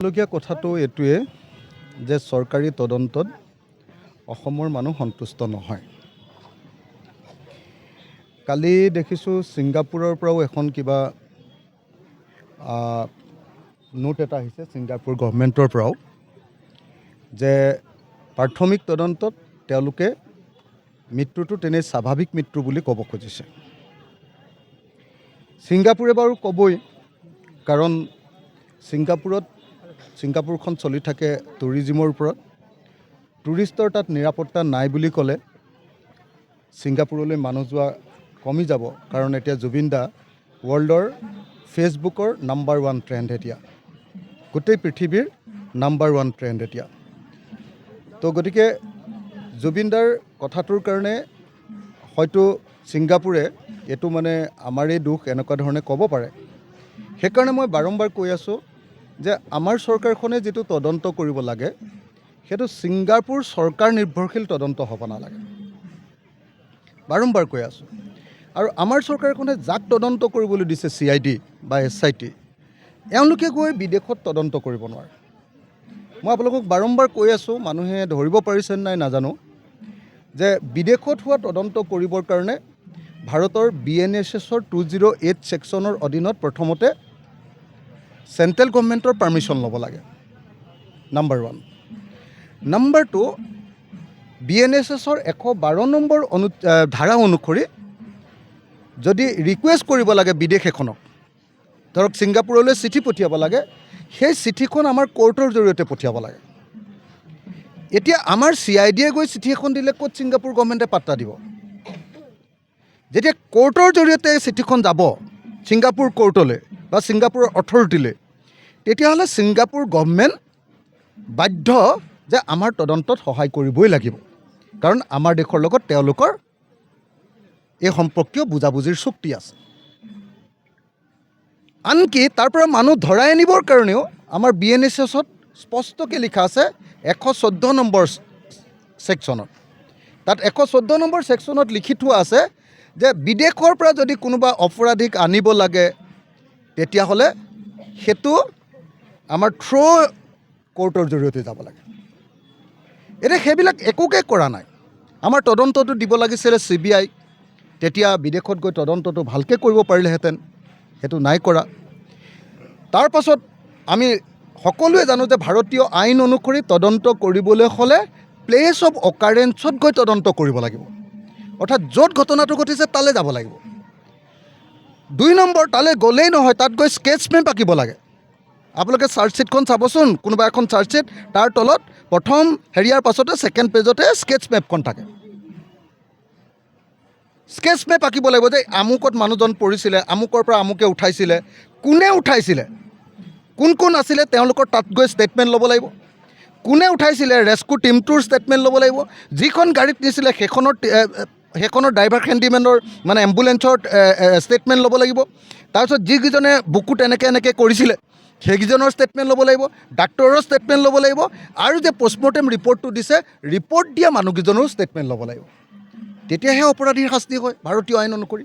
লগীয়া কথাটো এইটোৱে যে চৰকাৰী তদন্তত অসমৰ মানুহ সন্তুষ্ট নহয়। কালি দেখিছোঁ ছিংগাপুৰৰ পৰাও এখন কিবা নোট এটা আহিছে ছিংগাপুৰ গভৰ্ণমেণ্টৰ পৰাও যে প্ৰাথমিক তদন্তত তেওঁলোকে মৃত্যুটো তেনেই স্বাভাৱিক মৃত্যু বুলি ক'ব খুজিছে। ছিংগাপুৰে বাৰু ক'বই, কাৰণ ছিংগাপুৰখন চলি থাকে টুৰিজিমৰ ওপৰত। টুৰিষ্টৰ তাত নিৰাপত্তা নাই বুলি ক'লে ছিংগাপুৰলৈ মানুহ যোৱা কমি যাব, কাৰণ এতিয়া জুবিন দা ৱৰ্ল্ডৰ ফেচবুকৰ নাম্বাৰ 1 ট্ৰেণ্ড, এতিয়া গোটেই পৃথিৱীৰ নাম্বাৰ 1 ট্ৰেণ্ড এতিয়া। তো গতিকে জুবিন দাৰ কথাটোৰ কাৰণে হয়তো ছিংগাপুৰে এইটো মানে আমাৰেই দুখ এনেকুৱা ধৰণে ক'ব পাৰে। সেইকাৰণে মই বাৰম্বাৰ কৈ আছোঁ যে আমাৰ চৰকাৰখনে যিটো তদন্ত কৰিব লাগে সেইটো ছিংগাপুৰ চৰকাৰ নিৰ্ভৰশীল তদন্ত হ'ব নালাগে, বাৰম্বাৰ কৈ আছোঁ। আৰু আমাৰ চৰকাৰখনে যাক তদন্ত কৰিবলৈ দিছে CID বা SIT, এওঁলোকে গৈ বিদেশত তদন্ত কৰিব নোৱাৰে। মই আপোনালোকক বাৰম্বাৰ কৈ আছোঁ, মানুহে ধৰিব পাৰিছে নাই নাজানো, যে বিদেশত হোৱা তদন্ত কৰিবৰ কাৰণে ভাৰতৰ BNSSৰ 208 ছেকশ্যনৰ অধীনত প্ৰথমতে চেণ্ট্ৰেল গভৰ্ণমেণ্টৰ পাৰ্মিশ্যন ল'ব লাগে, নাম্বাৰ 1। নাম্বাৰ 2, BNSSৰ 112 নম্বৰ ধাৰা অনুসৰি যদি ৰিকুৱেষ্ট কৰিব লাগে বিদেশ এখনক, ধৰক ছিংগাপুৰলৈ চিঠি পঠিয়াব লাগে, সেই চিঠিখন আমাৰ কোৰ্টৰ জৰিয়তে পঠিয়াব লাগে। এতিয়া আমাৰ CIDয়ে গৈ চিঠি এখন দিলে ক'ত ছিংগাপুৰ গভৰ্ণমেণ্টে পাত্তা দিব? যেতিয়া কোৰ্টৰ জৰিয়তে চিঠিখন যাব ছিংগাপুৰ কোৰ্টলৈ বা ছিংগাপুৰৰ অথৰিটিলৈ, তেতিয়াহ'লে ছিংগাপুৰ গভৰ্ণমেণ্ট বাধ্য যে আমাৰ তদন্তত সহায় কৰিবই লাগিব, কাৰণ আমাৰ দেশৰ লগত তেওঁলোকৰ এই সম্পৰ্কীয় বুজাবুজিৰ চুক্তি আছে। আনকি তাৰ পৰা মানুহ ধৰাই আনিবৰ কাৰণেও আমাৰ BNSSত স্পষ্টকৈ লিখা আছে 114 নম্বৰ ছেকশ্যনত। তাত 114 নম্বৰ ছেকশ্যনত লিখি থোৱা আছে যে বিদেশৰ পৰা যদি কোনোবা অপৰাধীক আনিব লাগে তেতিয়াহ'লে সেইটো আমাৰ কোৰ্টৰ জৰিয়তে যাব লাগে। এতিয়া সেইবিলাক একোকে কৰা নাই। আমাৰ তদন্তটো দিব লাগিছিলে CBI, তেতিয়া বিদেশত গৈ তদন্তটো ভালকৈ কৰিব পাৰিলেহেঁতেন, সেইটো নাই কৰা। তাৰ পাছত আমি সকলোৱে জানো যে ভাৰতীয় আইন অনুসৰি তদন্ত কৰিবলৈ হ'লে প্লেচ অফ অকাৰেঞ্চত গৈ তদন্ত কৰিব লাগিব, অৰ্থাৎ য'ত ঘটনাটো ঘটিছে তালৈ যাব লাগিব। 2 নম্বৰ, তালৈ গ'লেই নহয়, তাত গৈ স্কেটছ মেপ আঁকিব লাগে। আপোনালোকে চাৰ্জশ্বিটখন চাবচোন, কোনোবা এখন চাৰ্জশ্বিট, তাৰ তলত প্ৰথম হেৰিয়াৰ পাছতে ছেকেণ্ড পেজতে স্কেটছ মেপখন থাকে। স্কেটছ মেপ আঁকিব লাগিব যে আমুকত মানুহজন পৰিছিলে, আমুকৰ পৰা আমুকে উঠাইছিলে, কোনে উঠাইছিলে, কোন কোন আছিলে তেওঁলোকৰ তাত গৈ ষ্টেটমেণ্ট ল'ব লাগিব, কোনে উঠাইছিলে ৰেস্কিউ টিমটোৰ ষ্টেটমেণ্ট ল'ব লাগিব, যিখন গাড়ীত নিছিলে সেইখনৰ ড্ৰাইভাৰ হেণ্ডিমেনৰ মানে এম্বুলেঞ্চৰ ষ্টেটমেণ্ট ল'ব লাগিব। তাৰপিছত যিকেইজনে বুকুত এনেকৈ কৰিছিলে সেইকেইজনৰ ষ্টেটমেণ্ট ল'ব লাগিব, ডাক্তৰৰ ষ্টেটমেণ্ট ল'ব লাগিব, আৰু যে পষ্টমৰ্টেম ৰিপৰ্টটো দিছে ৰিপৰ্ট দিয়া মানুহকেইজনৰো ষ্টেটমেণ্ট ল'ব লাগিব। তেতিয়াহে অপৰাধীৰ শাস্তি হয় ভাৰতীয় আইন অনুসৰি।